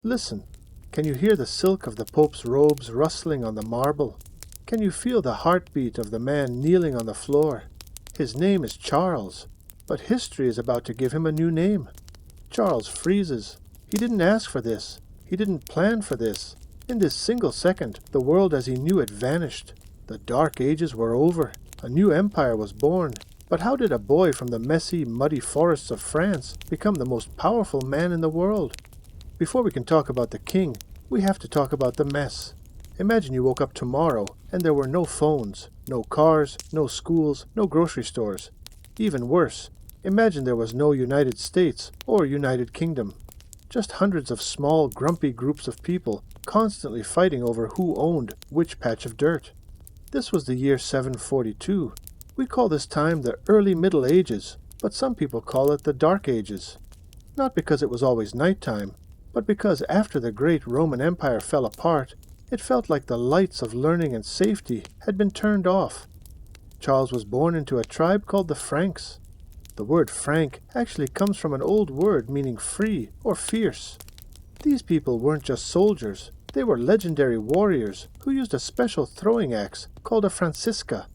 Listen, can you hear the silk of the Pope's robes rustling on the marble? Can you feel the heartbeat of the man kneeling on the floor? His name is Charles, but history is about to give him a new name. Charles freezes. He didn't ask for this. He didn't plan for this. In this single second, the world as he knew it vanished. The Dark Ages were over. A new empire was born. But how did a boy from the messy, muddy forests of France become the most powerful man in the world? Before we can talk about the king, we have to talk about the mess. Imagine you woke up tomorrow and there were no phones, no cars, no schools, no grocery stores. Even worse, imagine there was no United States or United Kingdom. Just hundreds of small, grumpy groups of people constantly fighting over who owned which patch of dirt. This was the year 742. We call this time the early Middle Ages, but some people call it the Dark Ages. Not because it was always nighttime, but because after the great Roman Empire fell apart, it felt like the lights of learning and safety had been turned off. Charles was born into a tribe called the Franks. The word Frank actually comes from an old word meaning free or fierce. These people weren't just soldiers, they were legendary warriors who used a special throwing axe called a francisca.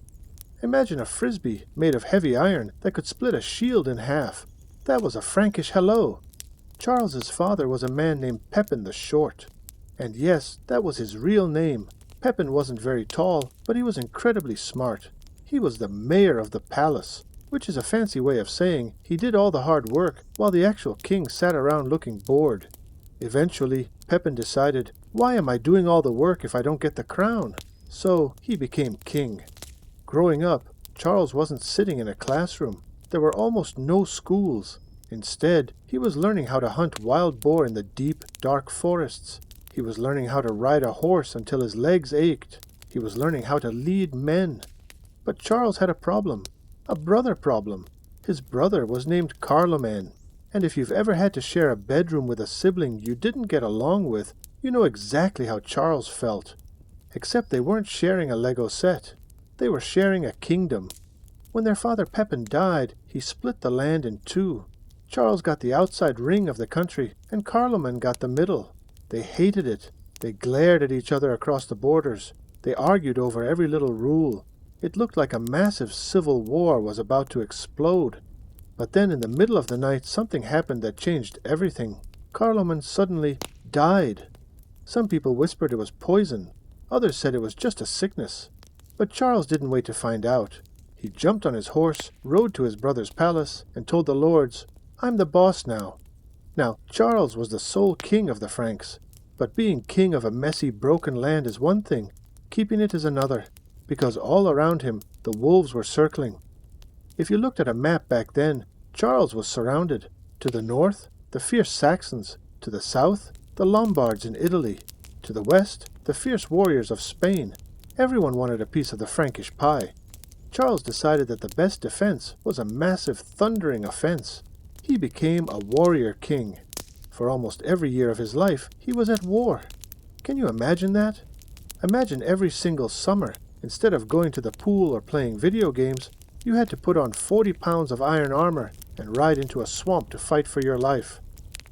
Imagine a frisbee made of heavy iron that could split a shield in half. That was a Frankish hello. Charles's father was a man named Pepin the Short. And yes, that was his real name. Pepin wasn't very tall, but he was incredibly smart. He was the mayor of the palace, which is a fancy way of saying he did all the hard work while the actual king sat around looking bored. Eventually, Pepin decided, why am I doing all the work if I don't get the crown? So he became king. Growing up, Charles wasn't sitting in a classroom. There were almost no schools. Instead, he was learning how to hunt wild boar in the deep, dark forests. He was learning how to ride a horse until his legs ached. He was learning how to lead men. But Charles had a problem. A brother problem. His brother was named Charlemagne. And if you've ever had to share a bedroom with a sibling you didn't get along with, you know exactly how Charles felt. Except they weren't sharing a Lego set. They were sharing a kingdom. When their father Pepin died, he split the land in two. Charles got the outside ring of the country, and Charlemagne got the middle. They hated it. They glared at each other across the borders. They argued over every little rule. It looked like a massive civil war was about to explode. But then in the middle of the night something happened that changed everything. Charlemagne suddenly died. Some people whispered it was poison. Others said it was just a sickness. But Charles didn't wait to find out. He jumped on his horse, rode to his brother's palace, and told the lords, I'm the boss now. Now, Charles was the sole king of the Franks. But being king of a messy, broken land is one thing. Keeping it is another. Because all around him, the wolves were circling. If you looked at a map back then, Charles was surrounded. To the north, the fierce Saxons. To the south, the Lombards in Italy. To the west, the fierce warriors of Spain. Everyone wanted a piece of the Frankish pie. Charles decided that the best defense was a massive, thundering offense. He became a warrior king. For almost every year of his life, he was at war. Can you imagine that? Imagine every single summer, instead of going to the pool or playing video games, you had to put on 40 pounds of iron armor and ride into a swamp to fight for your life.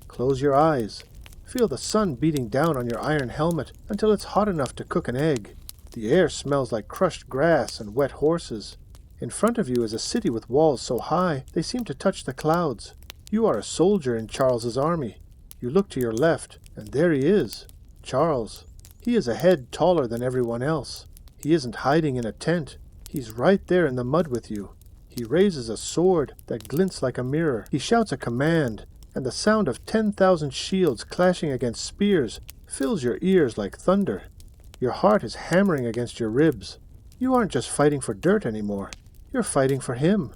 Close your eyes. Feel the sun beating down on your iron helmet until it's hot enough to cook an egg. The air smells like crushed grass and wet horses. In front of you is a city with walls so high they seem to touch the clouds. You are a soldier in Charles's army. You look to your left, and there he is, Charles. He is a head taller than everyone else. He isn't hiding in a tent. He's right there in the mud with you. He raises a sword that glints like a mirror. He shouts a command, and the sound of 10,000 shields clashing against spears fills your ears like thunder. Your heart is hammering against your ribs. You aren't just fighting for dirt anymore. You're fighting for him.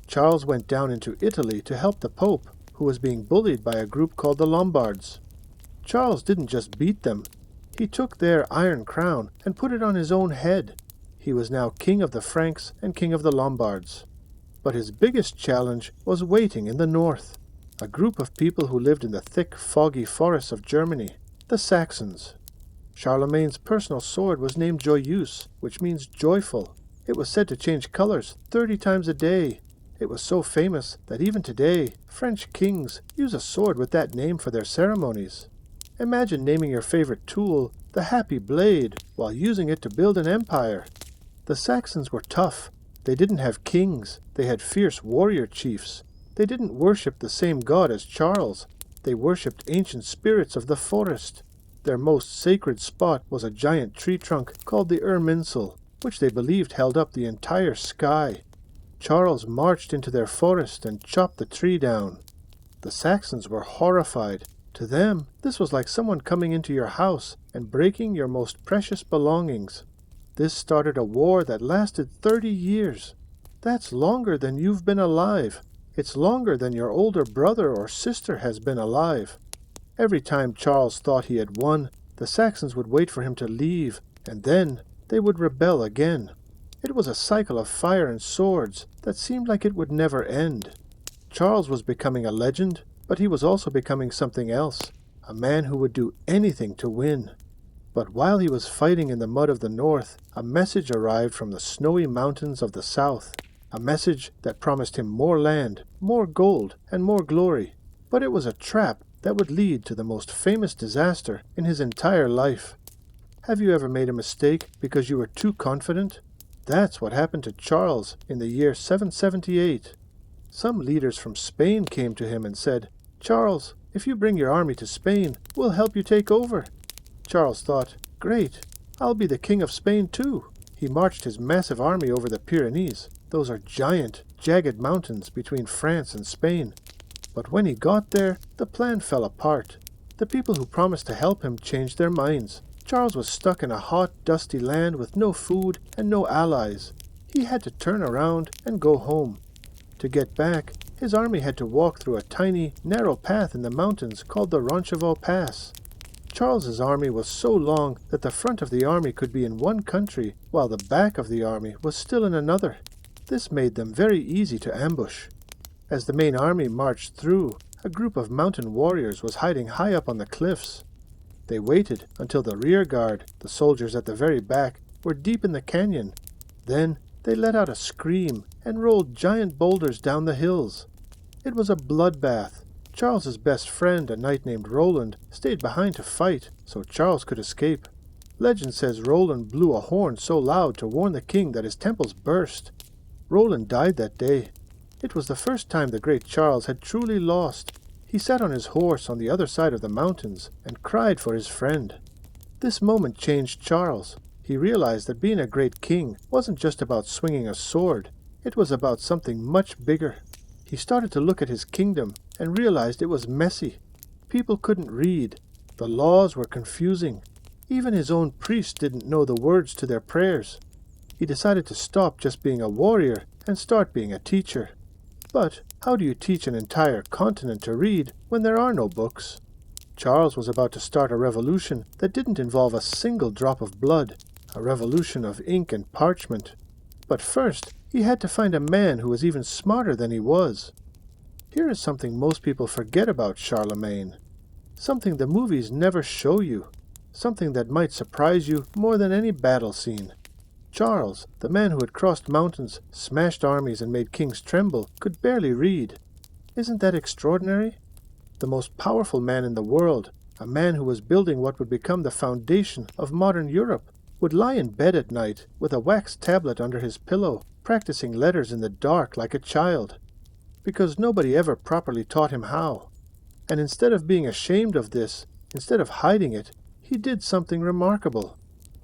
Charles went down into Italy to help the Pope, who was being bullied by a group called the Lombards. Charles didn't just beat them. He took their iron crown and put it on his own head. He was now king of the Franks and king of the Lombards. But his biggest challenge was waiting in the north, a group of people who lived in the thick, foggy forests of Germany, the Saxons. Charlemagne's personal sword was named Joyeuse, which means joyful. It was said to change colors 30 times a day. It was so famous that even today, French kings use a sword with that name for their ceremonies. Imagine naming your favorite tool the Happy Blade while using it to build an empire. The Saxons were tough. They didn't have kings. They had fierce warrior chiefs. They didn't worship the same god as Charles. They worshipped ancient spirits of the forest. Their most sacred spot was a giant tree trunk called the Irminsul, which they believed held up the entire sky. Charles marched into their forest and chopped the tree down. The Saxons were horrified. To them, this was like someone coming into your house and breaking your most precious belongings. This started a war that lasted 30 years. That's longer than you've been alive. It's longer than your older brother or sister has been alive. Every time Charles thought he had won, the Saxons would wait for him to leave, and then they would rebel again. It was a cycle of fire and swords that seemed like it would never end. Charles was becoming a legend, but he was also becoming something else, a man who would do anything to win. But while he was fighting in the mud of the north, a message arrived from the snowy mountains of the south, a message that promised him more land, more gold, and more glory. But it was a trap that would lead to the most famous disaster in his entire life. Have you ever made a mistake because you were too confident? That's what happened to Charles in the year 778. Some leaders from Spain came to him and said, "Charles, if you bring your army to Spain, we'll help you take over." Charles thought, "Great, I'll be the king of Spain too." He marched his massive army over the Pyrenees. Those are giant, jagged mountains between France and Spain. But when he got there, the plan fell apart. The people who promised to help him changed their minds. Charles was stuck in a hot, dusty land with no food and no allies. He had to turn around and go home. To get back, his army had to walk through a tiny, narrow path in the mountains called the Roncevaux Pass. Charles's army was so long that the front of the army could be in one country, while the back of the army was still in another. This made them very easy to ambush. As the main army marched through, a group of mountain warriors was hiding high up on the cliffs. They waited until the rear guard, the soldiers at the very back, were deep in the canyon. Then they let out a scream and rolled giant boulders down the hills. It was a bloodbath. Charles's best friend, a knight named Roland, stayed behind to fight, so Charles could escape. Legend says Roland blew a horn so loud to warn the king that his temples burst. Roland died that day. It was the first time the great Charles had truly lost. He sat on his horse on the other side of the mountains and cried for his friend. This moment changed Charles. He realized that being a great king wasn't just about swinging a sword. It was about something much bigger. He started to look at his kingdom and realized it was messy. People couldn't read. The laws were confusing. Even his own priests didn't know the words to their prayers. He decided to stop just being a warrior and start being a teacher. But how do you teach an entire continent to read when there are no books? Charles was about to start a revolution that didn't involve a single drop of blood, a revolution of ink and parchment. But first, he had to find a man who was even smarter than he was. Here is something most people forget about Charlemagne. Something the movies never show you. Something that might surprise you more than any battle scene. Charles, the man who had crossed mountains, smashed armies, and made kings tremble, could barely read. Isn't that extraordinary? The most powerful man in the world, a man who was building what would become the foundation of modern Europe, would lie in bed at night with a wax tablet under his pillow, practicing letters in the dark like a child, because nobody ever properly taught him how. And instead of being ashamed of this, instead of hiding it, he did something remarkable.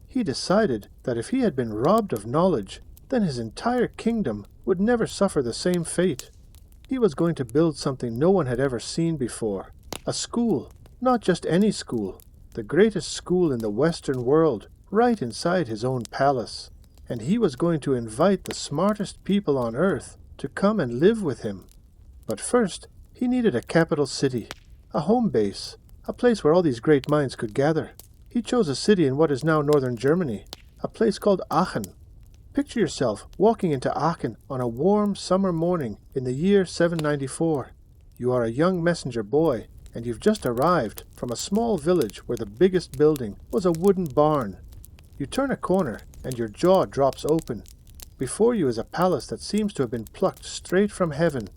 He decided that if he had been robbed of knowledge, then his entire kingdom would never suffer the same fate. He was going to build something no one had ever seen before. A school, not just any school, the greatest school in the Western world, right inside his own palace. And he was going to invite the smartest people on earth to come and live with him. But first, he needed a capital city, a home base, a place where all these great minds could gather. He chose a city in what is now northern Germany, a place called Aachen. Picture yourself walking into Aachen on a warm summer morning in the year 794. You are a young messenger boy, and you've just arrived from a small village where the biggest building was a wooden barn. You turn a corner, and your jaw drops open. Before you is a palace that seems to have been plucked straight from heaven.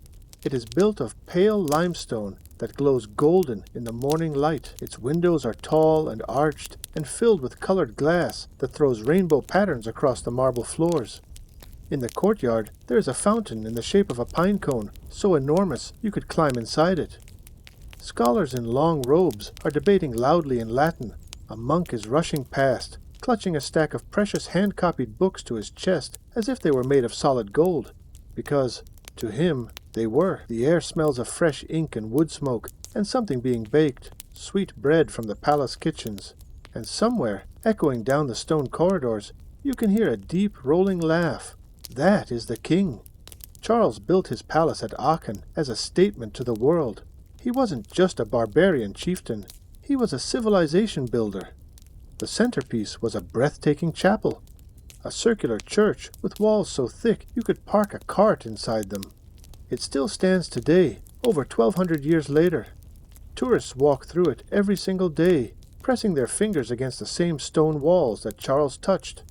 It is built of pale limestone that glows golden in the morning light. Its windows are tall and arched and filled with colored glass that throws rainbow patterns across the marble floors. In the courtyard, there is a fountain in the shape of a pine cone, so enormous you could climb inside it. Scholars in long robes are debating loudly in Latin. A monk is rushing past, clutching a stack of precious hand-copied books to his chest as if they were made of solid gold, because, to him, they were. The air smells of fresh ink and wood smoke, and something being baked, sweet bread from the palace kitchens. And somewhere, echoing down the stone corridors, you can hear a deep, rolling laugh. That is the king. Charles built his palace at Aachen as a statement to the world. He wasn't just a barbarian chieftain. He was a civilization builder. The centerpiece was a breathtaking chapel, a circular church with walls so thick you could park a cart inside them. It still stands today, over 1,200 years later. Tourists walk through it every single day, pressing their fingers against the same stone walls that Charles touched.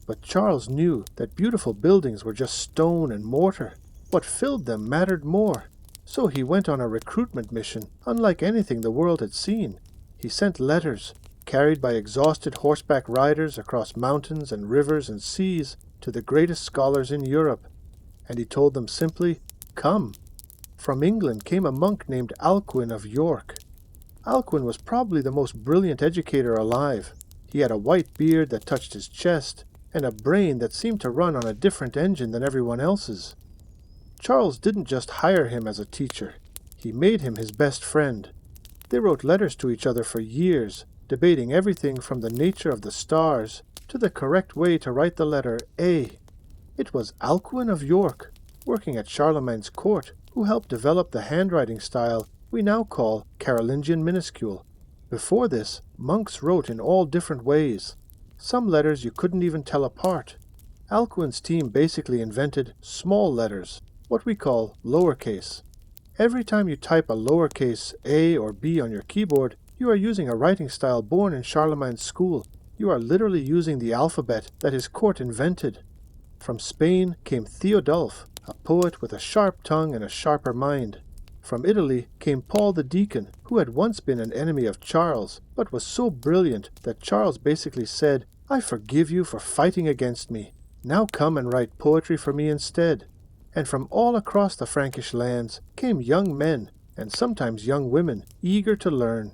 But Charles knew that beautiful buildings were just stone and mortar. What filled them mattered more. So he went on a recruitment mission unlike anything the world had seen. He sent letters, carried by exhausted horseback riders across mountains and rivers and seas, to the greatest scholars in Europe. And he told them simply, "Come." From England came a monk named Alcuin of York. Alcuin was probably the most brilliant educator alive. He had a white beard that touched his chest, and a brain that seemed to run on a different engine than everyone else's. Charles didn't just hire him as a teacher. He made him his best friend. They wrote letters to each other for years, debating everything from the nature of the stars to the correct way to write the letter A. It was Alcuin of York, working at Charlemagne's court, who helped develop the handwriting style we now call Carolingian minuscule. Before this, monks wrote in all different ways. Some letters you couldn't even tell apart. Alcuin's team basically invented small letters, what we call lowercase. Every time you type a lowercase a or b on your keyboard, you are using a writing style born in Charlemagne's school. You are literally using the alphabet that his court invented. From Spain came Theodulf, a poet with a sharp tongue and a sharper mind. From Italy came Paul the Deacon, who had once been an enemy of Charles, but was so brilliant that Charles basically said, "I forgive you for fighting against me. Now come and write poetry for me instead." And from all across the Frankish lands came young men, and sometimes young women, eager to learn.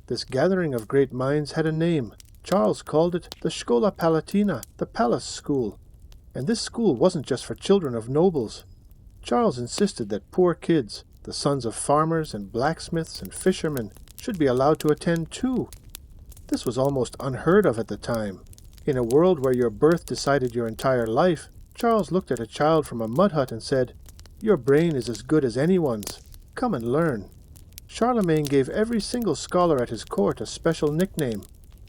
This gathering of great minds had a name. Charles called it the Schola Palatina, the Palace School. And this school wasn't just for children of nobles. Charles insisted that poor kids, the sons of farmers and blacksmiths and fishermen, should be allowed to attend too. This was almost unheard of at the time. In a world where your birth decided your entire life, Charles looked at a child from a mud hut and said, "Your brain is as good as anyone's. Come and learn." Charlemagne gave every single scholar at his court a special nickname.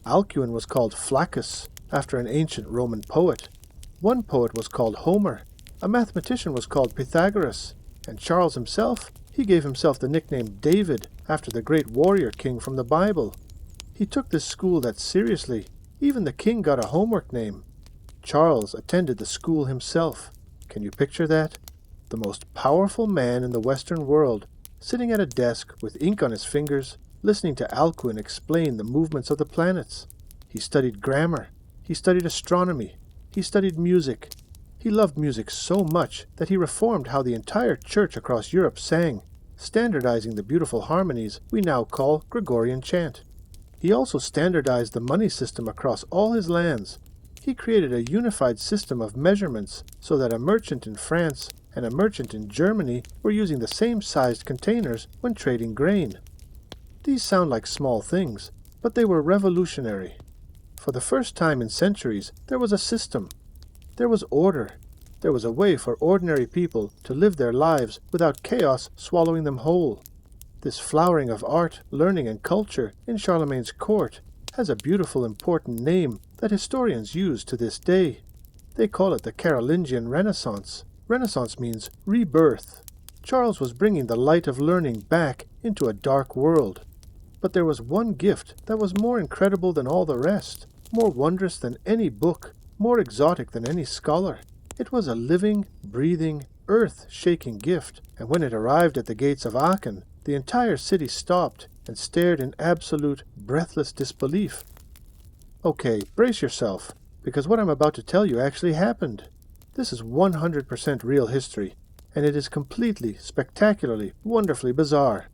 Alcuin was called Flaccus, after an ancient Roman poet. One poet was called Homer. A mathematician was called Pythagoras. And Charles himself, he gave himself the nickname David, after the great warrior king from the Bible. He took this school that seriously. Even the king got a homework name. Charles attended the school himself. Can you picture that? The most powerful man in the Western world, sitting at a desk with ink on his fingers, listening to Alcuin explain the movements of the planets. He studied grammar. He studied astronomy. He studied music. He loved music so much that he reformed how the entire church across Europe sang, standardizing the beautiful harmonies we now call Gregorian chant. He also standardized the money system across all his lands. He created a unified system of measurements so that a merchant in France and a merchant in Germany were using the same sized containers when trading grain. These sound like small things, but they were revolutionary. For the first time in centuries, there was a system. There was order. There was a way for ordinary people to live their lives without chaos swallowing them whole. This flowering of art, learning, and culture in Charlemagne's court has a beautiful, important name that historians use to this day. They call it the Carolingian Renaissance. Renaissance means rebirth. Charles was bringing the light of learning back into a dark world. But there was one gift that was more incredible than all the rest, more wondrous than any book, more exotic than any scholar. It was a living, breathing, earth-shaking gift, and when it arrived at the gates of Aachen, The entire city stopped and stared in absolute, breathless disbelief. Okay, brace yourself, because what I'm about to tell you actually happened. This is 100% real history, and it is completely, spectacularly, wonderfully bizarre.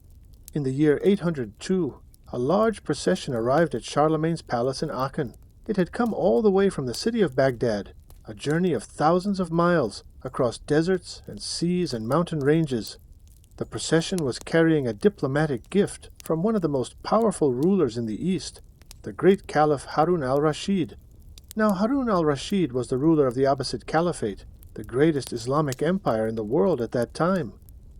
In the year 802, a large procession arrived at Charlemagne's palace in Aachen. It had come all the way from the city of Baghdad, a journey of thousands of miles across deserts and seas and mountain ranges. The procession was carrying a diplomatic gift from one of the most powerful rulers in the East, the great Caliph Harun al-Rashid. Now, Harun al-Rashid was the ruler of the Abbasid Caliphate, the greatest Islamic empire in the world at that time.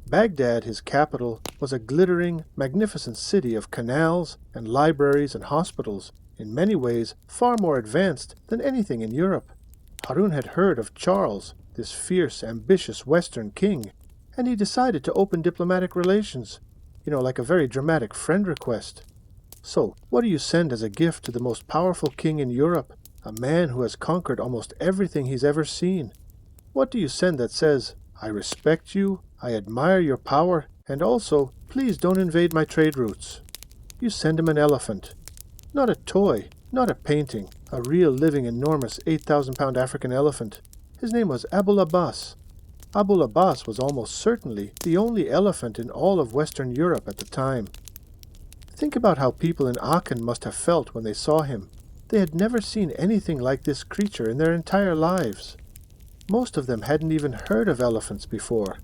Baghdad, his capital, was a glittering, magnificent city of canals and libraries and hospitals, in many ways far more advanced than anything in Europe. Harun had heard of Charles, this fierce, ambitious Western king, and he decided to open diplomatic relations, like a very dramatic friend request. So, what do you send as a gift to the most powerful king in Europe, a man who has conquered almost everything he's ever seen? What do you send that says, I respect you, I admire your power, and also, please don't invade my trade routes? You send him an elephant. Not a toy, not a painting, a real living enormous 8,000-pound African elephant. His name was Abul Abbas. Abul Abbas was almost certainly the only elephant in all of Western Europe at the time. Think about how people in Aachen must have felt when they saw him. They had never seen anything like this creature in their entire lives. Most of them hadn't even heard of elephants before.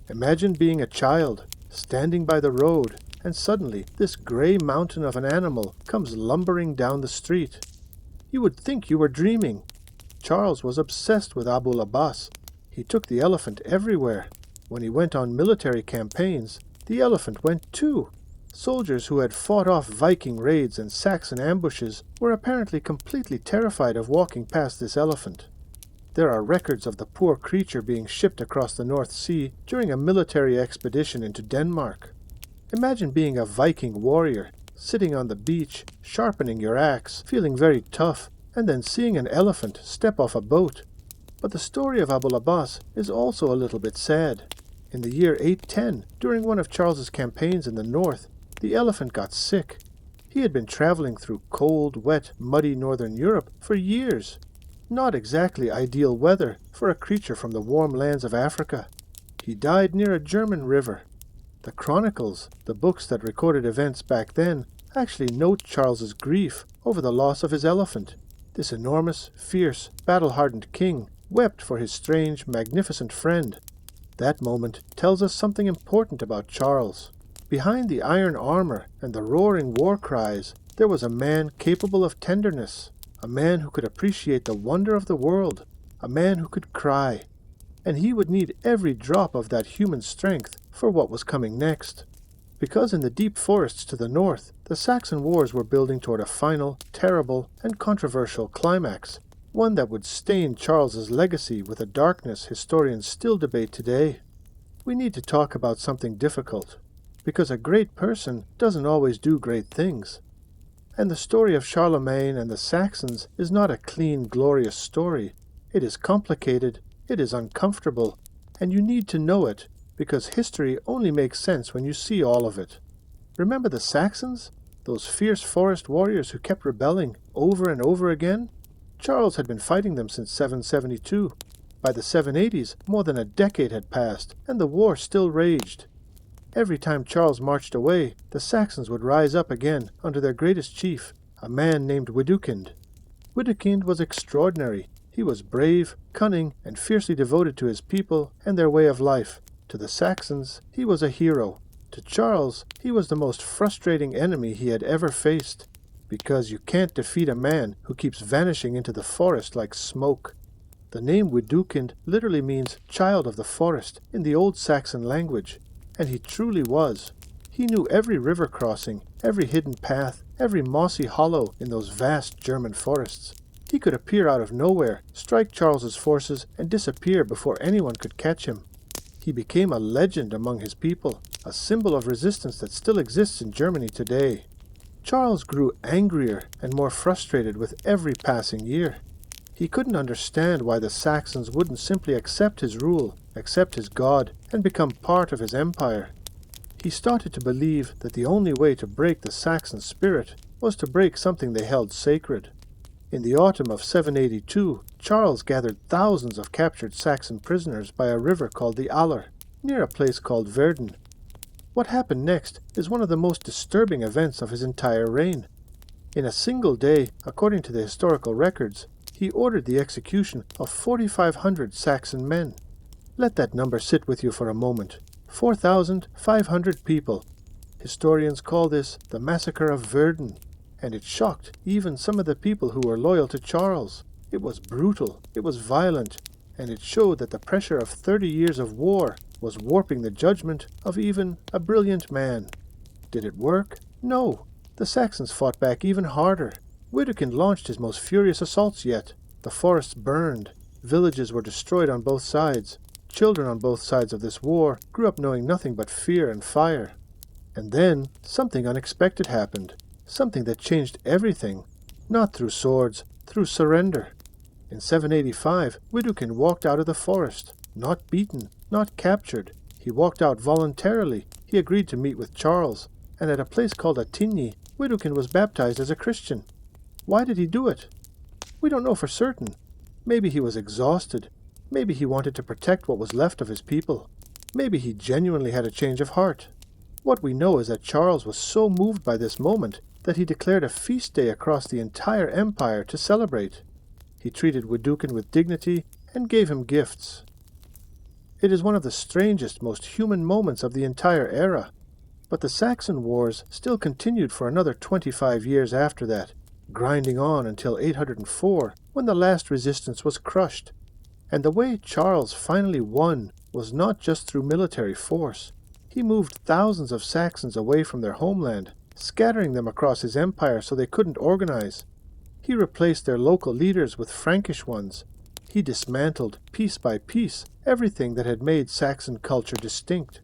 Imagine being a child, standing by the road, and suddenly this gray mountain of an animal comes lumbering down the street. You would think you were dreaming. Charles was obsessed with Abul Abbas. He took the elephant everywhere. When he went on military campaigns, the elephant went too. Soldiers who had fought off Viking raids and Saxon ambushes were apparently completely terrified of walking past this elephant. There are records of the poor creature being shipped across the North Sea during a military expedition into Denmark. Imagine being a Viking warrior, sitting on the beach, sharpening your axe, feeling very tough, and then seeing an elephant step off a boat. But the story of Abul Abbas is also a little bit sad. In the year 810, during one of Charles's campaigns in the north, the elephant got sick. He had been traveling through cold, wet, muddy northern Europe for years. Not exactly ideal weather for a creature from the warm lands of Africa. He died near a German river. The chronicles, the books that recorded events back then, actually note Charles's grief over the loss of his elephant. This enormous, fierce, battle-hardened king wept for his strange, magnificent friend. That moment tells us something important about Charles. Behind the iron armor and the roaring war cries, there was a man capable of tenderness, a man who could appreciate the wonder of the world, a man who could cry. And he would need every drop of that human strength for what was coming next. Because in the deep forests to the north, the Saxon wars were building toward a final, terrible, and controversial climax, one that would stain Charles's legacy with a darkness historians still debate today. We need to talk about something difficult, because a great person doesn't always do great things. And the story of Charlemagne and the Saxons is not a clean, glorious story. It is complicated, it is uncomfortable, and you need to know it, because history only makes sense when you see all of it. Remember the Saxons? Those fierce forest warriors who kept rebelling over and over again? Charles had been fighting them since 772. By the 780s, more than a decade had passed, and the war still raged. Every time Charles marched away, the Saxons would rise up again under their greatest chief, a man named Widukind. Widukind was extraordinary. He was brave, cunning, and fiercely devoted to his people and their way of life. To the Saxons, he was a hero. To Charles, he was the most frustrating enemy he had ever faced, because you can't defeat a man who keeps vanishing into the forest like smoke. The name Widukind literally means child of the forest in the old Saxon language, and he truly was. He knew every river crossing, every hidden path, every mossy hollow in those vast German forests. He could appear out of nowhere, strike Charles's forces, and disappear before anyone could catch him. He became a legend among his people, a symbol of resistance that still exists in Germany today. Charles grew angrier and more frustrated with every passing year. He couldn't understand why the Saxons wouldn't simply accept his rule, accept his god, and become part of his empire. He started to believe that the only way to break the Saxon spirit was to break something they held sacred. In the autumn of 782, Charles gathered thousands of captured Saxon prisoners by a river called the Aller, near a place called Verden. What happened next is one of the most disturbing events of his entire reign. In a single day, according to the historical records, he ordered the execution of 4,500 Saxon men. Let that number sit with you for a moment. 4,500 people. Historians call this the Massacre of Verden, and it shocked even some of the people who were loyal to Charles. It was brutal, it was violent, and it showed that the pressure of 30 years of war was warping the judgment of even a brilliant man. Did it work? No. The Saxons fought back even harder. Widukind launched his most furious assaults yet. The forests burned. Villages were destroyed on both sides. Children on both sides of this war grew up knowing nothing but fear and fire. And then something unexpected happened. Something that changed everything. Not through swords, through surrender. In 785, Widukind walked out of the forest. Not beaten, not captured. He walked out voluntarily. He agreed to meet with Charles. And at a place called Attigny, Widukind was baptized as a Christian. Why did he do it? We don't know for certain. Maybe he was exhausted. Maybe he wanted to protect what was left of his people. Maybe he genuinely had a change of heart. What we know is that Charles was so moved by this moment that he declared a feast day across the entire empire to celebrate. He treated Widukind with dignity and gave him gifts. It is one of the strangest, most human moments of the entire era. But the Saxon wars still continued for another 25 years after that, grinding on until 804, when the last resistance was crushed. And the way Charles finally won was not just through military force. He moved thousands of Saxons away from their homeland, scattering them across his empire so they couldn't organize. He replaced their local leaders with Frankish ones. He dismantled, piece by piece, everything that had made Saxon culture distinct.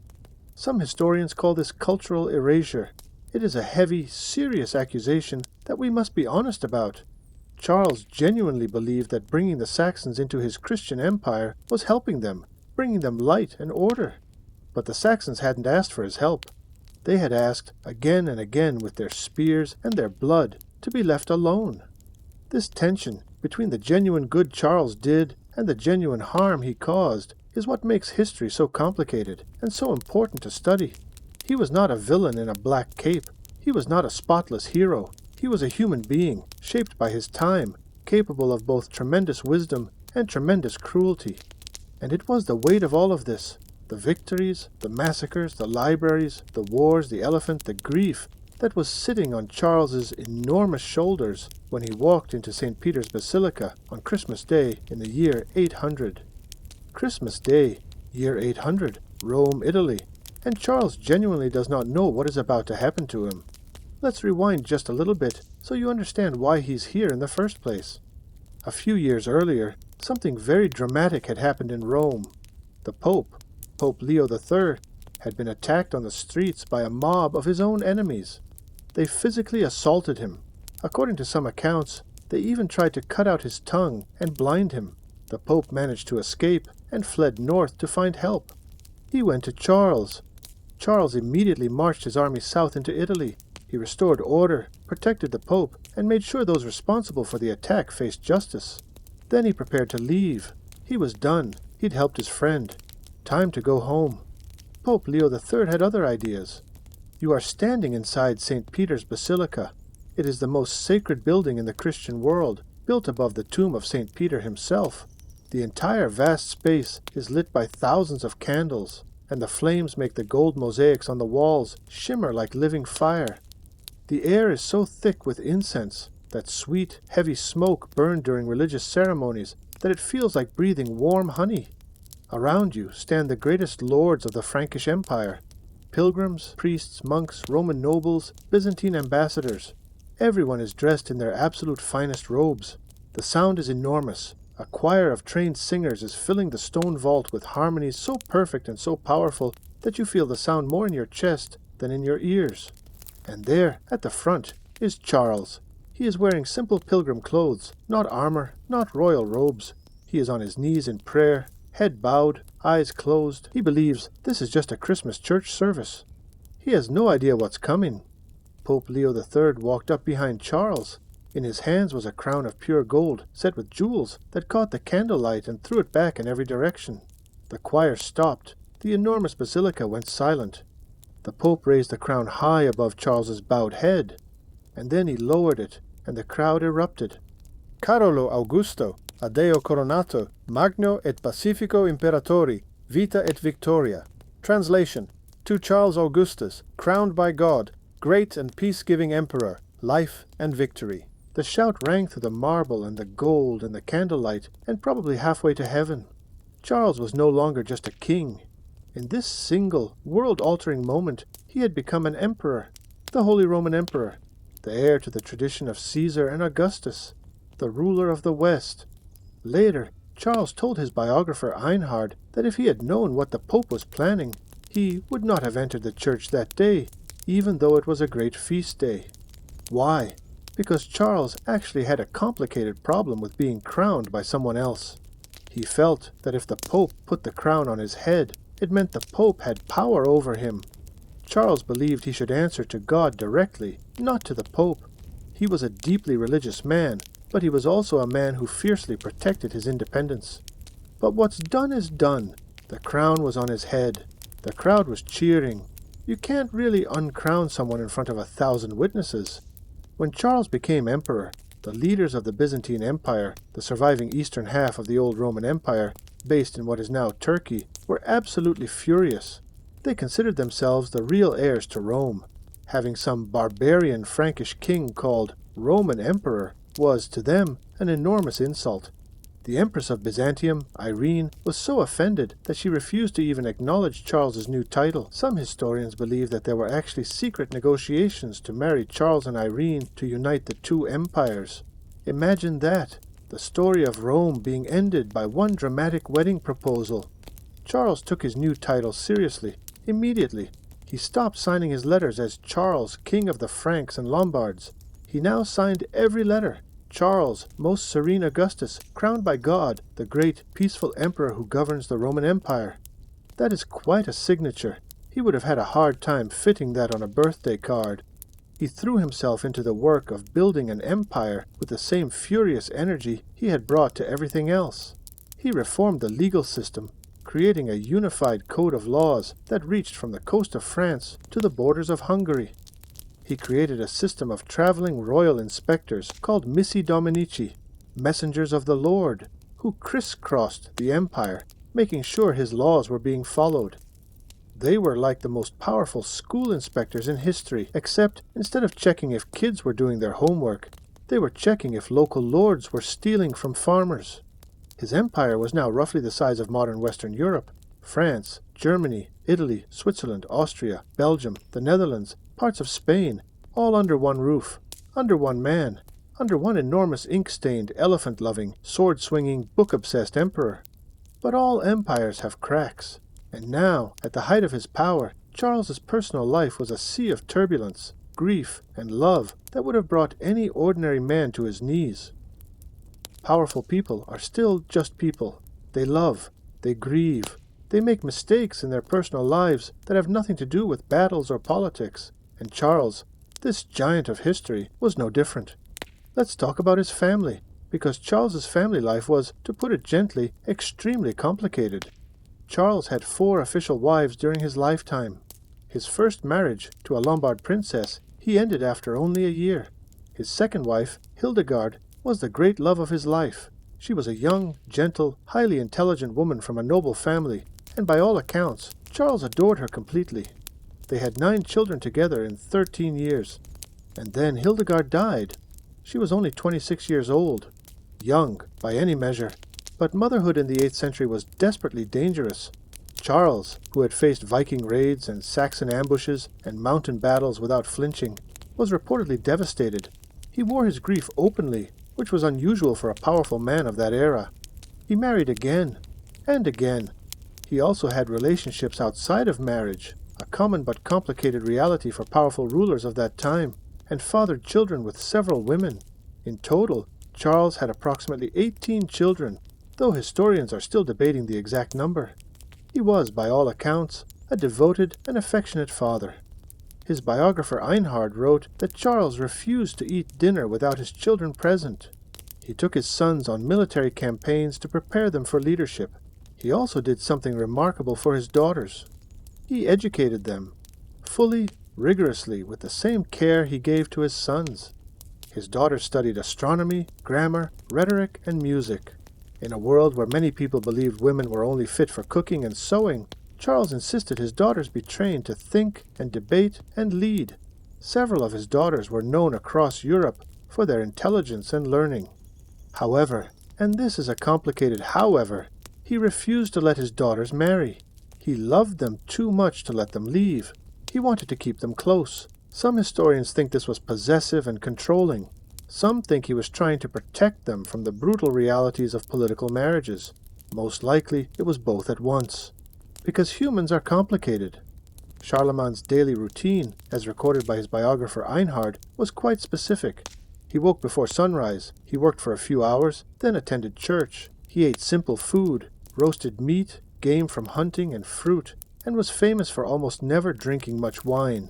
Some historians call this cultural erasure. It is a heavy, serious accusation that we must be honest about. Charles genuinely believed that bringing the Saxons into his Christian empire was helping them, bringing them light and order. But the Saxons hadn't asked for his help. They had asked again and again with their spears and their blood to be left alone. This tension between the genuine good Charles did and the genuine harm he caused is what makes history so complicated and so important to study. He was not a villain in a black cape. He was not a spotless hero. He was a human being, shaped by his time, capable of both tremendous wisdom and tremendous cruelty. And it was the weight of all of this, the victories, the massacres, the libraries, the wars, the elephant, the grief, that was sitting on Charles's enormous shoulders when he walked into St. Peter's Basilica on Christmas Day in the year 800. Christmas Day, year 800, Rome, Italy, and Charles genuinely does not know what is about to happen to him. Let's rewind just a little bit so you understand why he's here in the first place. A few years earlier, something very dramatic had happened in Rome. The Pope, Pope Leo III, had been attacked on the streets by a mob of his own enemies. They physically assaulted him. According to some accounts, they even tried to cut out his tongue and blind him. The Pope managed to escape and fled north to find help. He went to Charles. Charles immediately marched his army south into Italy. He restored order, protected the Pope, and made sure those responsible for the attack faced justice. Then he prepared to leave. He was done. He'd helped his friend. Time to go home. Pope Leo III had other ideas. You are standing inside St. Peter's Basilica. It is the most sacred building in the Christian world, built above the tomb of St. Peter himself. The entire vast space is lit by thousands of candles, and the flames make the gold mosaics on the walls shimmer like living fire. The air is so thick with incense, that sweet, heavy smoke burned during religious ceremonies, that it feels like breathing warm honey. Around you stand the greatest lords of the Frankish Empire. Pilgrims, priests, monks, Roman nobles, Byzantine ambassadors. Everyone is dressed in their absolute finest robes. The sound is enormous. A choir of trained singers is filling the stone vault with harmonies so perfect and so powerful that you feel the sound more in your chest than in your ears. And there, at the front, is Charles. He is wearing simple pilgrim clothes, not armor, not royal robes. He is on his knees in prayer, head bowed, eyes closed. He believes this is just a Christmas church service. He has no idea what's coming. Pope Leo III walked up behind Charles. In his hands was a crown of pure gold, set with jewels, that caught the candlelight and threw it back in every direction. The choir stopped. The enormous basilica went silent. The Pope raised the crown high above Charles's bowed head, and then he lowered it, and the crowd erupted. Carolo Augusto, adeo coronato, magno et pacifico imperatori, vita et victoria. Translation: To Charles Augustus, crowned by God, great and peace-giving emperor, life and victory. The shout rang through the marble and the gold and the candlelight, and probably halfway to heaven. Charles was no longer just a king. In this single, world-altering moment, he had become an emperor, the Holy Roman Emperor, the heir to the tradition of Caesar and Augustus, the ruler of the West. Later, Charles told his biographer Einhard that if he had known what the Pope was planning, he would not have entered the church that day, even though it was a great feast day. Why? Because Charles actually had a complicated problem with being crowned by someone else. He felt that if the Pope put the crown on his head, it meant the Pope had power over him. Charles believed he should answer to God directly, not to the Pope. He was a deeply religious man, but he was also a man who fiercely protected his independence. But what's done is done. The crown was on his head. The crowd was cheering. You can't really uncrown someone in front of 1,000 witnesses. When Charles became emperor, the leaders of the Byzantine Empire, the surviving eastern half of the old Roman Empire, based in what is now Turkey, were absolutely furious. They considered themselves the real heirs to Rome. Having some barbarian Frankish king called Roman Emperor was, to them, an enormous insult. The Empress of Byzantium, Irene, was so offended that she refused to even acknowledge Charles's new title. Some historians believe that there were actually secret negotiations to marry Charles and Irene to unite the two empires. Imagine that, the story of Rome being ended by one dramatic wedding proposal. Charles took his new title seriously, immediately. He stopped signing his letters as Charles, King of the Franks and Lombards. He now signed every letter, Charles, most serene Augustus, crowned by God, the great, peaceful emperor who governs the Roman Empire. That is quite a signature. He would have had a hard time fitting that on a birthday card. He threw himself into the work of building an empire with the same furious energy he had brought to everything else. He reformed the legal system, creating a unified code of laws that reached from the coast of France to the borders of Hungary. He created a system of traveling royal inspectors called Missi Dominici, messengers of the Lord, who crisscrossed the empire, making sure his laws were being followed. They were like the most powerful school inspectors in history, except instead of checking if kids were doing their homework, they were checking if local lords were stealing from farmers. His empire was now roughly the size of modern Western Europe. France, Germany, Italy, Switzerland, Austria, Belgium, the Netherlands, parts of Spain, all under one roof, under one man, under one enormous ink-stained, elephant-loving, sword-swinging, book-obsessed emperor. But all empires have cracks, and now, at the height of his power, Charles's personal life was a sea of turbulence, grief, and love that would have brought any ordinary man to his knees. Powerful people are still just people. They love, they grieve, they make mistakes in their personal lives that have nothing to do with battles or politics. And Charles, this giant of history, was no different. Let's talk about his family, because Charles's family life was, to put it gently, extremely complicated. Charles had 4 official wives during his lifetime. His first marriage, to a Lombard princess, he ended after only a year. His second wife, Hildegard, was the great love of his life. She was a young, gentle, highly intelligent woman from a noble family, and by all accounts, Charles adored her completely. They had 9 children together in 13 years. And then Hildegard died. She was only 26 years old. Young, by any measure. But motherhood in the 8th century was desperately dangerous. Charles, who had faced Viking raids and Saxon ambushes and mountain battles without flinching, was reportedly devastated. He wore his grief openly, which was unusual for a powerful man of that era. He married again, and again. He also had relationships outside of marriage, a common but complicated reality for powerful rulers of that time, and fathered children with several women. In total, Charles had approximately 18 children, though historians are still debating the exact number. He was, by all accounts, a devoted and affectionate father. His biographer Einhard wrote that Charles refused to eat dinner without his children present. He took his sons on military campaigns to prepare them for leadership. He also did something remarkable for his daughters. He educated them, fully, rigorously, with the same care he gave to his sons. His daughters studied astronomy, grammar, rhetoric, and music. In a world where many people believed women were only fit for cooking and sewing, Charles insisted his daughters be trained to think and debate and lead. Several of his daughters were known across Europe for their intelligence and learning. However, and this is a complicated however, he refused to let his daughters marry. He loved them too much to let them leave. He wanted to keep them close. Some historians think this was possessive and controlling. Some think he was trying to protect them from the brutal realities of political marriages. Most likely, it was both at once. Because humans are complicated. Charlemagne's daily routine, as recorded by his biographer Einhard, was quite specific. He woke before sunrise, he worked for a few hours, then attended church. He ate simple food, roasted meat, game from hunting, and fruit, and was famous for almost never drinking much wine.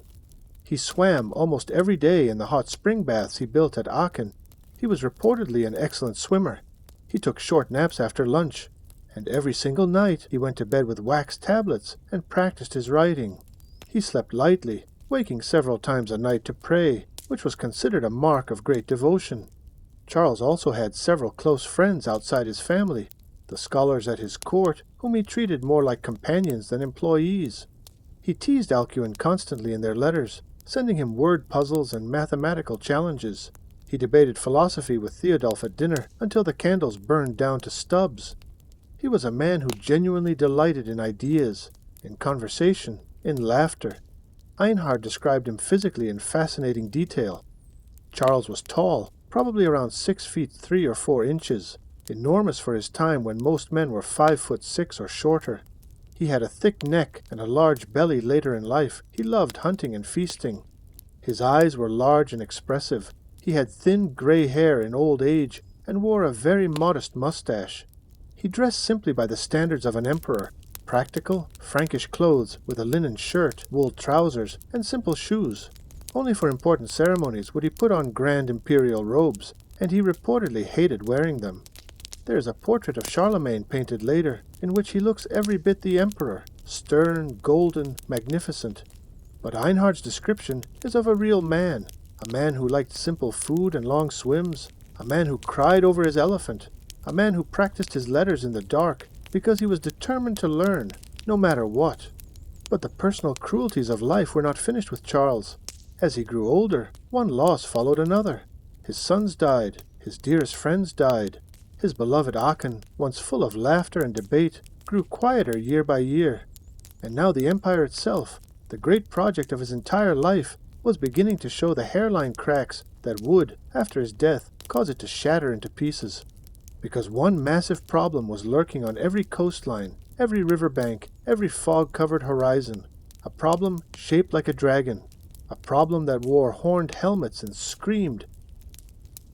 He swam almost every day in the hot spring baths he built at Aachen. He was reportedly an excellent swimmer. He took short naps after lunch, and every single night he went to bed with wax tablets and practiced his writing. He slept lightly, waking several times a night to pray, which was considered a mark of great devotion. Charles also had several close friends outside his family, the scholars at his court, whom he treated more like companions than employees. He teased Alcuin constantly in their letters, sending him word puzzles and mathematical challenges. He debated philosophy with Theodulf at dinner until the candles burned down to stubs. He was a man who genuinely delighted in ideas, in conversation, in laughter. Einhard described him physically in fascinating detail. Charles was tall, probably around 6 feet 3 or 4 inches, enormous for his time when most men were 5'6" or shorter. He had a thick neck and a large belly later in life. He loved hunting and feasting. His eyes were large and expressive. He had thin gray hair in old age and wore a very modest mustache. He dressed simply by the standards of an emperor, practical, Frankish clothes with a linen shirt, wool trousers, and simple shoes. Only for important ceremonies would he put on grand imperial robes, and he reportedly hated wearing them. There is a portrait of Charlemagne painted later, in which he looks every bit the emperor, stern, golden, magnificent. But Einhard's description is of a real man, a man who liked simple food and long swims, a man who cried over his elephant, a man who practiced his letters in the dark because he was determined to learn, no matter what. But the personal cruelties of life were not finished with Charles. As he grew older, one loss followed another. His sons died, his dearest friends died. His beloved Aachen, once full of laughter and debate, grew quieter year by year. And now the empire itself, the great project of his entire life, was beginning to show the hairline cracks that would, after his death, cause it to shatter into pieces. Because one massive problem was lurking on every coastline, every riverbank, every fog-covered horizon. A problem shaped like a dragon. A problem that wore horned helmets and screamed.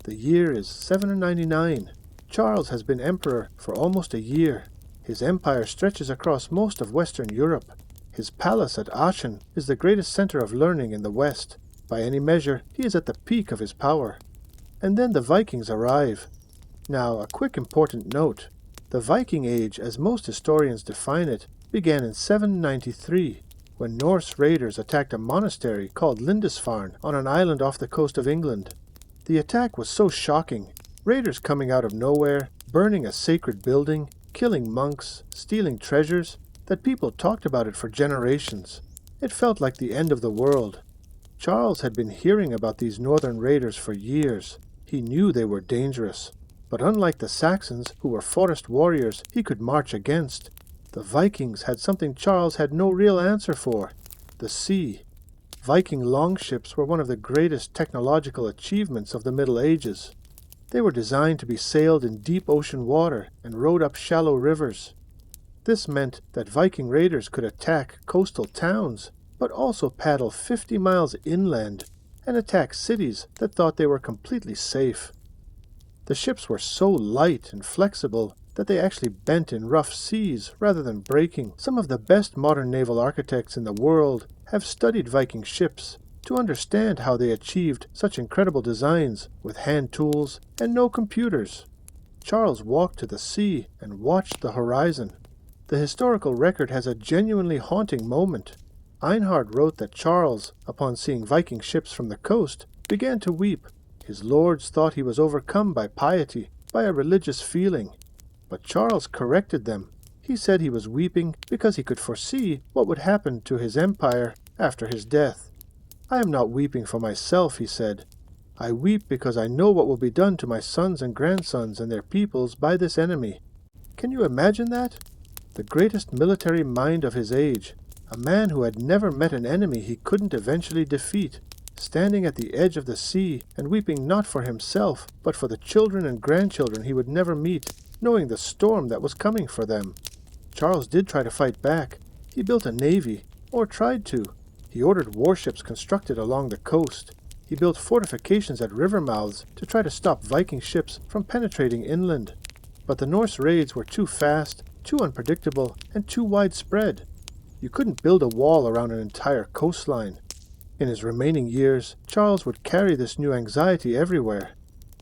The year is 799. Charles has been emperor for almost a year. His empire stretches across most of Western Europe. His palace at Aachen is the greatest center of learning in the West. By any measure, he is at the peak of his power. And then the Vikings arrive. Now, a quick important note. The Viking Age, as most historians define it, began in 793, when Norse raiders attacked a monastery called Lindisfarne on an island off the coast of England. The attack was so shocking, raiders coming out of nowhere, burning a sacred building, killing monks, stealing treasures, that people talked about it for generations. It felt like the end of the world. Charles had been hearing about these northern raiders for years. He knew they were dangerous. But unlike the Saxons, who were forest warriors he could march against, the Vikings had something Charles had no real answer for: the sea. Viking longships were one of the greatest technological achievements of the Middle Ages. They were designed to be sailed in deep ocean water and rowed up shallow rivers. This meant that Viking raiders could attack coastal towns, but also paddle 50 miles inland and attack cities that thought they were completely safe. The ships were so light and flexible that they actually bent in rough seas rather than breaking. Some of the best modern naval architects in the world have studied Viking ships to understand how they achieved such incredible designs with hand tools and no computers. Charles walked to the sea and watched the horizon. The historical record has a genuinely haunting moment. Einhard wrote that Charles, upon seeing Viking ships from the coast, began to weep. His lords thought he was overcome by piety, by a religious feeling. But Charles corrected them. He said he was weeping because he could foresee what would happen to his empire after his death. "I am not weeping for myself," he said. "I weep because I know what will be done to my sons and grandsons and their peoples by this enemy." Can you imagine that? The greatest military mind of his age, a man who had never met an enemy he couldn't eventually defeat, standing at the edge of the sea and weeping not for himself, but for the children and grandchildren he would never meet, knowing the storm that was coming for them. Charles did try to fight back. He built a navy, or tried to. He ordered warships constructed along the coast. He built fortifications at river mouths to try to stop Viking ships from penetrating inland. But the Norse raids were too fast, too unpredictable, and too widespread. You couldn't build a wall around an entire coastline. In his remaining years, Charles would carry this new anxiety everywhere.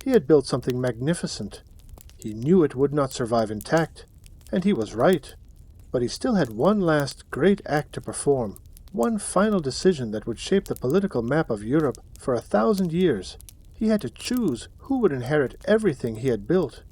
He had built something magnificent. He knew it would not survive intact, and he was right. But he still had one last great act to perform, one final decision that would shape the political map of Europe for 1,000 years. He had to choose who would inherit everything he had built.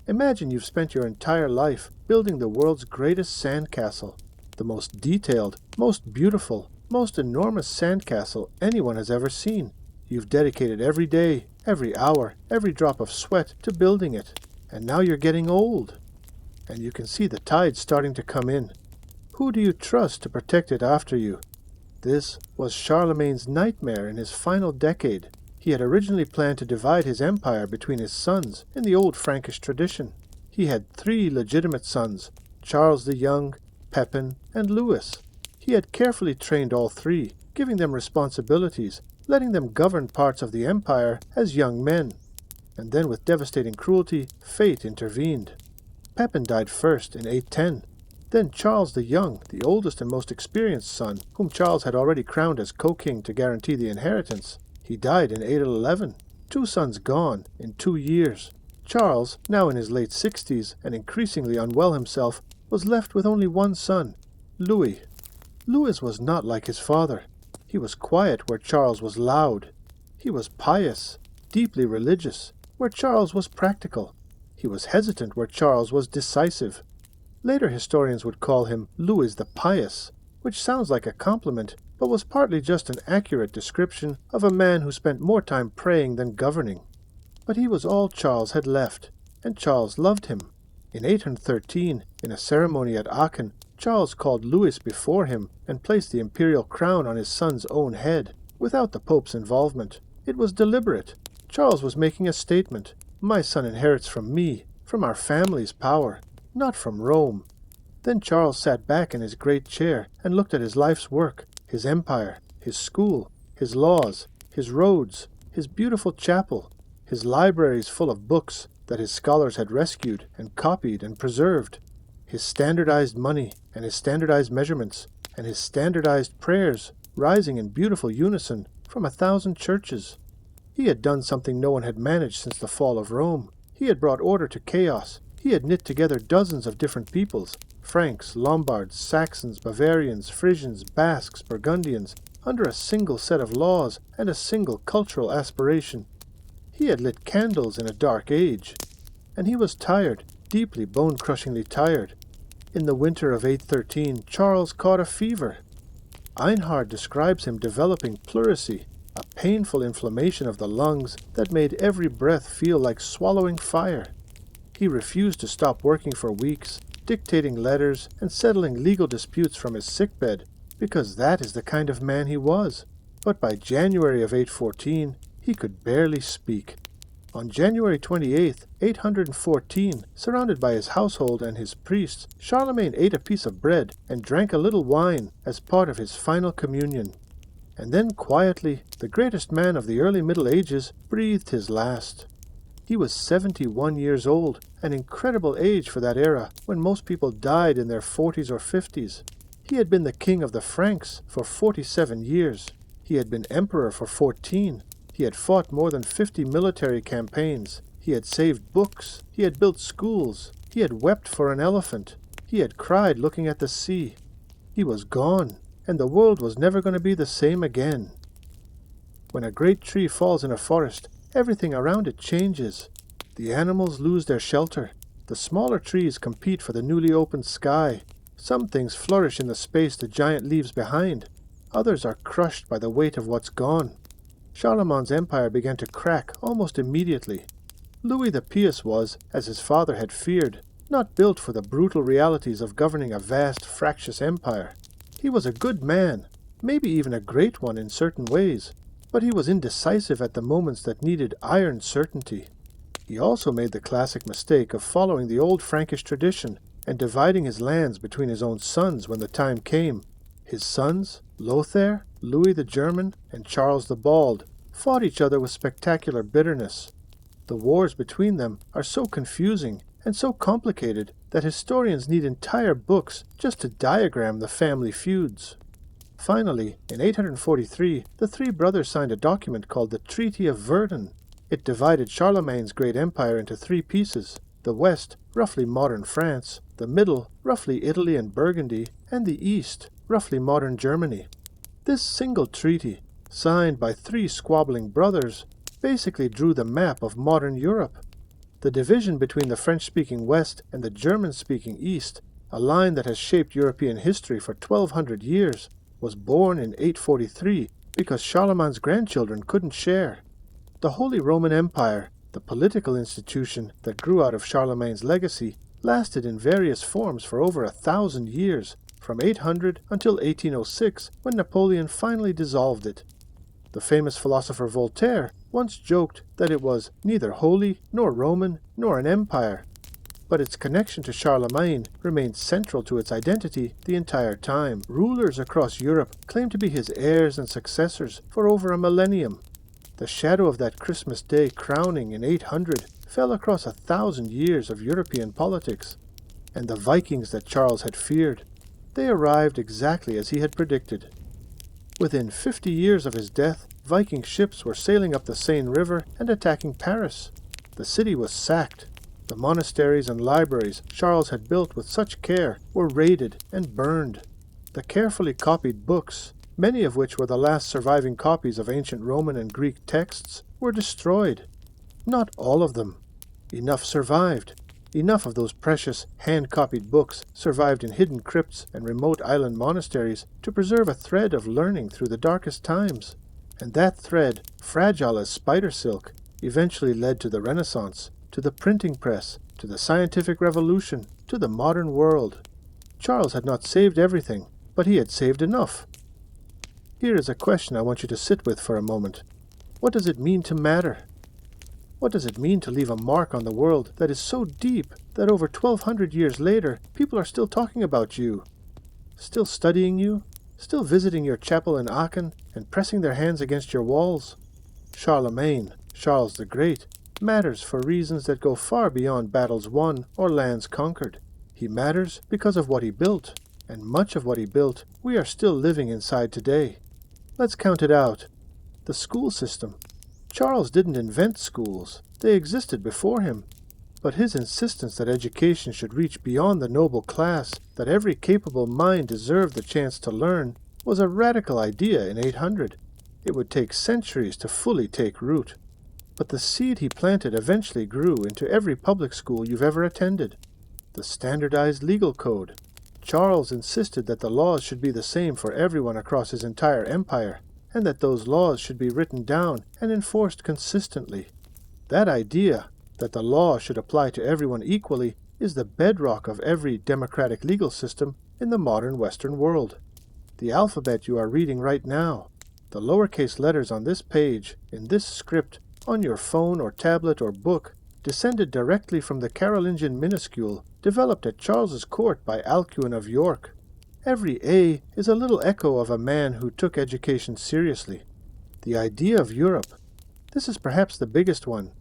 Imagine you've spent your entire life building the world's greatest sandcastle, the most detailed, most beautiful, most enormous sandcastle anyone has ever seen. You've dedicated every day, every hour, every drop of sweat to building it, and now you're getting old. And you can see the tide starting to come in. Who do you trust to protect it after you? This was Charlemagne's nightmare in his final decade. He had originally planned to divide his empire between his sons in the old Frankish tradition. He had 3 legitimate sons, Charles the Young, Pepin, and Louis. He had carefully trained all 3, giving them responsibilities, letting them govern parts of the empire as young men. And then with devastating cruelty, fate intervened. Pepin died first in 810. Then Charles the Young, the oldest and most experienced son, whom Charles had already crowned as co-king to guarantee the inheritance, he died in 811. 2 sons gone in 2 years. Charles, now in his late 60s and increasingly unwell himself, was left with only one son, Louis. Louis was not like his father. He was quiet where Charles was loud. He was pious, deeply religious, where Charles was practical. He was hesitant where Charles was decisive. Later historians would call him Louis the Pious, which sounds like a compliment, but was partly just an accurate description of a man who spent more time praying than governing. But he was all Charles had left, and Charles loved him. In 813, in a ceremony at Aachen, Charles called Louis before him and placed the imperial crown on his son's own head, without the Pope's involvement. It was deliberate. Charles was making a statement. My son inherits from me, from our family's power, not from Rome. Then Charles sat back in his great chair and looked at his life's work, his empire, his school, his laws, his roads, his beautiful chapel, his libraries full of books that his scholars had rescued and copied and preserved, his standardized money and his standardized measurements, and his standardized prayers rising in beautiful unison from 1,000 churches. He had done something no one had managed since the fall of Rome. He had brought order to chaos. He had knit together dozens of different peoples, Franks, Lombards, Saxons, Bavarians, Frisians, Basques, Burgundians, under a single set of laws and a single cultural aspiration. He had lit candles in a dark age. And he was tired, deeply bone-crushingly tired. In the winter of 813, Charles caught a fever. Einhard describes him developing pleurisy, a painful inflammation of the lungs that made every breath feel like swallowing fire. He refused to stop working for weeks, dictating letters and settling legal disputes from his sickbed, because that is the kind of man he was. But by January of 814, he could barely speak. On January 28, 814, surrounded by his household and his priests, Charlemagne ate a piece of bread and drank a little wine as part of his final communion. And then quietly, the greatest man of the early Middle Ages breathed his last. He was 71 years old, an incredible age for that era when most people died in their 40s or 50s. He had been the king of the Franks for 47 years. He had been emperor for 14. He had fought more than 50 military campaigns. He had saved books. He had built schools. He had wept for an elephant. He had cried looking at the sea. He was gone, and the world was never going to be the same again. When a great tree falls in a forest, everything around it changes. The animals lose their shelter. The smaller trees compete for the newly opened sky. Some things flourish in the space the giant leaves behind. Others are crushed by the weight of what's gone. Charlemagne's empire began to crack almost immediately. Louis the Pious was, as his father had feared, not built for the brutal realities of governing a vast, fractious empire. He was a good man, maybe even a great one in certain ways, but he was indecisive at the moments that needed iron certainty. He also made the classic mistake of following the old Frankish tradition and dividing his lands between his own sons when the time came. His sons, Lothair, Louis the German, and Charles the Bald, fought each other with spectacular bitterness. The wars between them are so confusing and so complicated that historians need entire books just to diagram the family feuds. Finally, in 843, the three brothers signed a document called the Treaty of Verdun. It divided Charlemagne's great empire into three pieces: the west, roughly modern France; the middle, roughly Italy and Burgundy; and the east, roughly modern Germany. This single treaty, signed by three squabbling brothers, basically drew the map of modern Europe. The division between the French-speaking West and the German-speaking East, a line that has shaped European history for 1,200 years, was born in 843 because Charlemagne's grandchildren couldn't share. The Holy Roman Empire, the political institution that grew out of Charlemagne's legacy, lasted in various forms for over 1,000 years, from 800 until 1806, when Napoleon finally dissolved it. The famous philosopher Voltaire once joked that it was neither holy, nor Roman, nor an empire, but its connection to Charlemagne remained central to its identity the entire time. Rulers across Europe claimed to be his heirs and successors for over a millennium. The shadow of that Christmas Day crowning in 800 fell across 1,000 years of European politics. And the Vikings that Charles had feared, they arrived exactly as he had predicted. Within 50 years of his death, Viking ships were sailing up the Seine River and attacking Paris. The city was sacked. The monasteries and libraries Charles had built with such care were raided and burned. The carefully copied books, many of which were the last surviving copies of ancient Roman and Greek texts, were destroyed. Not all of them. Enough survived. Enough of those precious hand-copied books survived in hidden crypts and remote island monasteries to preserve a thread of learning through the darkest times. And that thread, fragile as spider silk, eventually led to the Renaissance, to the printing press, to the scientific revolution, to the modern world. Charles had not saved everything, but he had saved enough. Here is a question I want you to sit with for a moment. What does it mean to matter? What does it mean to leave a mark on the world that is so deep that over 1,200 years later, people are still talking about you? Still studying you? Still visiting your chapel in Aachen and pressing their hands against your walls? Charlemagne, Charles the Great, matters for reasons that go far beyond battles won or lands conquered. He matters because of what he built, and much of what he built we are still living inside today. Let's count it out. The school system. Charles didn't invent schools. They existed before him. But his insistence that education should reach beyond the noble class, that every capable mind deserved the chance to learn, was a radical idea in 800. It would take centuries to fully take root. But the seed he planted eventually grew into every public school you've ever attended. The standardized legal code. Charles insisted that the laws should be the same for everyone across his entire empire, and that those laws should be written down and enforced consistently. That idea, that the law should apply to everyone equally, is the bedrock of every democratic legal system in the modern Western world. The alphabet you are reading right now, the lowercase letters on this page, in this script, on your phone or tablet or book, descended directly from the Carolingian minuscule developed at Charles's court by Alcuin of York. Every A is a little echo of a man who took education seriously. The idea of Europe. This is perhaps the biggest one,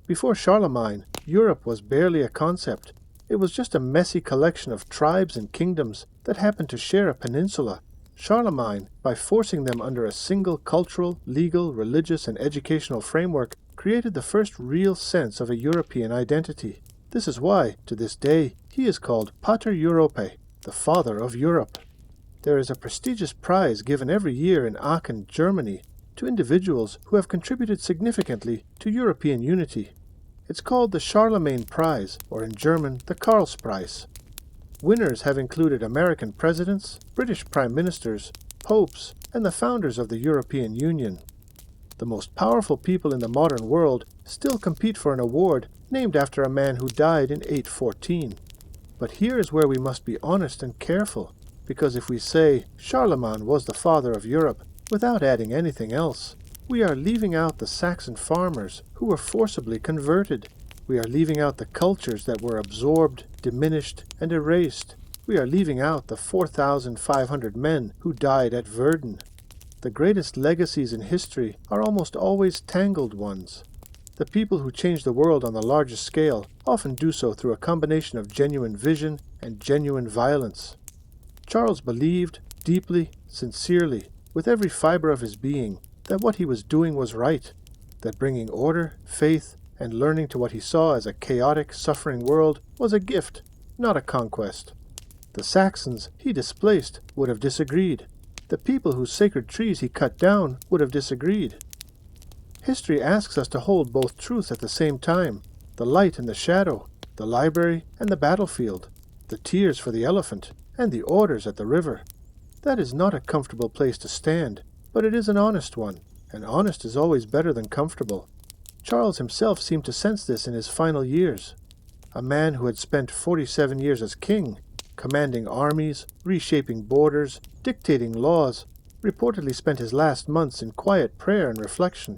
Before Charlemagne, Europe was barely a concept. It was just a messy collection of tribes and kingdoms that happened to share a peninsula. Charlemagne, by forcing them under a single cultural, legal, religious, and educational framework, created the first real sense of a European identity. This is why, to this day, he is called Pater Europae, the Father of Europe. There is a prestigious prize given every year in Aachen, Germany, to individuals who have contributed significantly to European unity. It's called the Charlemagne Prize, or in German, the Karlspreis. Winners have included American presidents, British prime ministers, popes, and the founders of the European Union. The most powerful people in the modern world still compete for an award named after a man who died in 814. But here is where we must be honest and careful, because if we say Charlemagne was the father of Europe without adding anything else, we are leaving out the Saxon farmers who were forcibly converted. We are leaving out the cultures that were absorbed, diminished, and erased. We are leaving out the 4,500 men who died at Verdun. The greatest legacies in history are almost always tangled ones. The people who change the world on the largest scale often do so through a combination of genuine vision and genuine violence. Charles believed, deeply, sincerely, with every fiber of his being, that what he was doing was right, that bringing order, faith, and learning to what he saw as a chaotic, suffering world was a gift, not a conquest. The Saxons he displaced would have disagreed. The people whose sacred trees he cut down would have disagreed. History asks us to hold both truths at the same time, the light and the shadow, the library and the battlefield, the tears for the elephant, and the orders at the river. That is not a comfortable place to stand, but it is an honest one, and honest is always better than comfortable. Charles himself seemed to sense this in his final years. A man who had spent 47 years as king, commanding armies, reshaping borders, dictating laws, reportedly spent his last months in quiet prayer and reflection,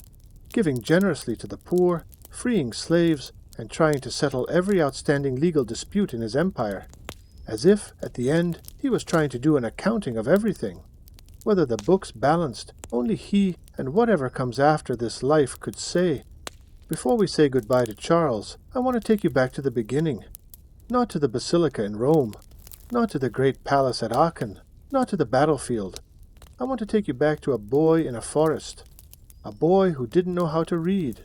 giving generously to the poor, freeing slaves, and trying to settle every outstanding legal dispute in his empire, as if, at the end, he was trying to do an accounting of everything. Whether the books balanced, only he and whatever comes after this life could say. Before we say goodbye to Charles, I want to take you back to the beginning. Not to the Basilica in Rome, not to the great palace at Aachen, not to the battlefield. I want to take you back to a boy in a forest, a boy who didn't know how to read,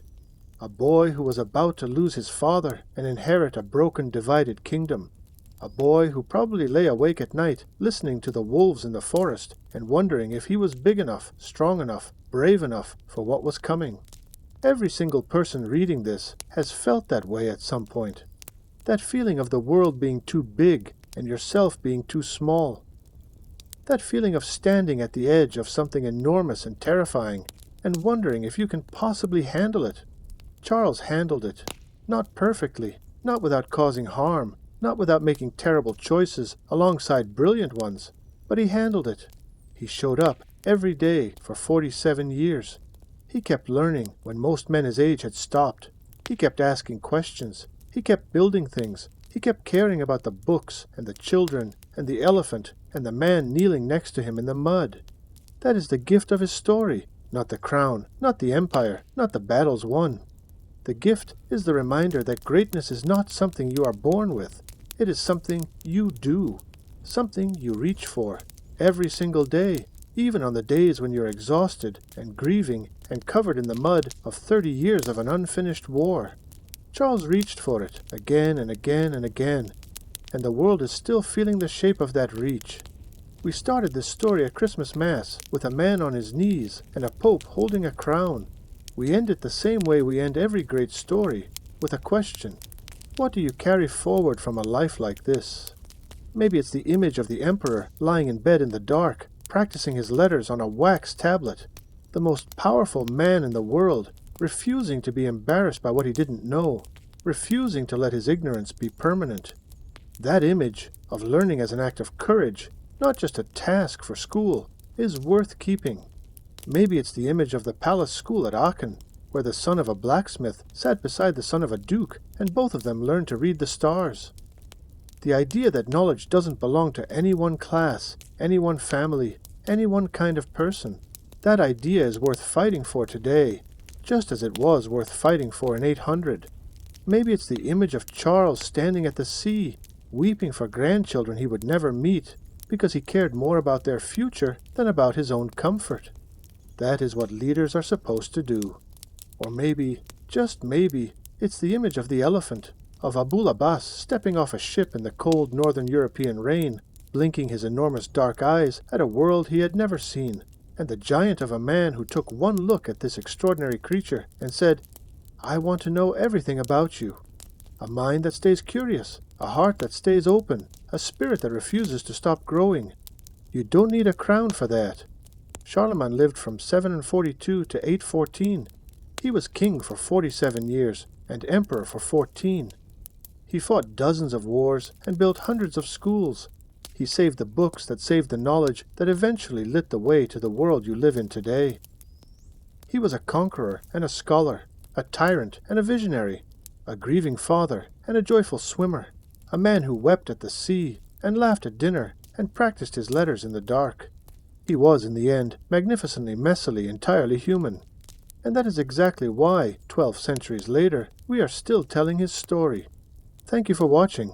a boy who was about to lose his father and inherit a broken, divided kingdom, a boy who probably lay awake at night listening to the wolves in the forest and wondering if he was big enough, strong enough, brave enough for what was coming. Every single person reading this has felt that way at some point. That feeling of the world being too big and yourself being too small. That feeling of standing at the edge of something enormous and terrifying and wondering if you can possibly handle it. Charles handled it. Not perfectly, not without causing harm, not without making terrible choices alongside brilliant ones, but he handled it. He showed up every day for 47 years. He kept learning when most men his age had stopped. He kept asking questions. He kept building things. He kept caring about the books and the children and the elephant and the man kneeling next to him in the mud. That is the gift of his story, not the crown, not the empire, not the battles won. The gift is the reminder that greatness is not something you are born with. It is something you do, something you reach for every single day, even on the days when you're exhausted and grieving and covered in the mud of 30 years of an unfinished war. Charles reached for it again and again and again, and the world is still feeling the shape of that reach. We started this story at Christmas Mass with a man on his knees and a pope holding a crown. We end it the same way we end every great story, with a question. What do you carry forward from a life like this? Maybe it's the image of the emperor lying in bed in the dark, practicing his letters on a wax tablet, the most powerful man in the world, refusing to be embarrassed by what he didn't know, refusing to let his ignorance be permanent. That image of learning as an act of courage, not just a task for school, is worth keeping. Maybe it's the image of the palace school at Aachen, where the son of a blacksmith sat beside the son of a duke, and both of them learned to read the stars. The idea that knowledge doesn't belong to any one class, any one family, any one kind of person, that idea is worth fighting for today, just as it was worth fighting for in 800. Maybe it's the image of Charles standing at the sea, weeping for grandchildren he would never meet, because he cared more about their future than about his own comfort. That is what leaders are supposed to do. Or maybe, just maybe, it's the image of the elephant, of Abul Abbas stepping off a ship in the cold northern European rain, blinking his enormous dark eyes at a world he had never seen, and the giant of a man who took one look at this extraordinary creature and said, "I want to know everything about you." A mind that stays curious, a heart that stays open, a spirit that refuses to stop growing. You don't need a crown for that. Charlemagne lived from 742 to 814. He was king for 47 years and emperor for 14. He fought dozens of wars and built hundreds of schools. He saved the books that saved the knowledge that eventually lit the way to the world you live in today. He was a conqueror and a scholar, a tyrant and a visionary, a grieving father and a joyful swimmer, a man who wept at the sea and laughed at dinner and practiced his letters in the dark. He was, in the end, magnificently messily entirely human. And that is exactly why, 12 centuries later, we are still telling his story. Thank you for watching.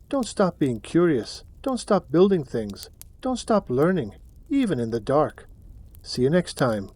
Don't stop being curious. Don't stop building things. Don't stop learning, even in the dark. See you next time.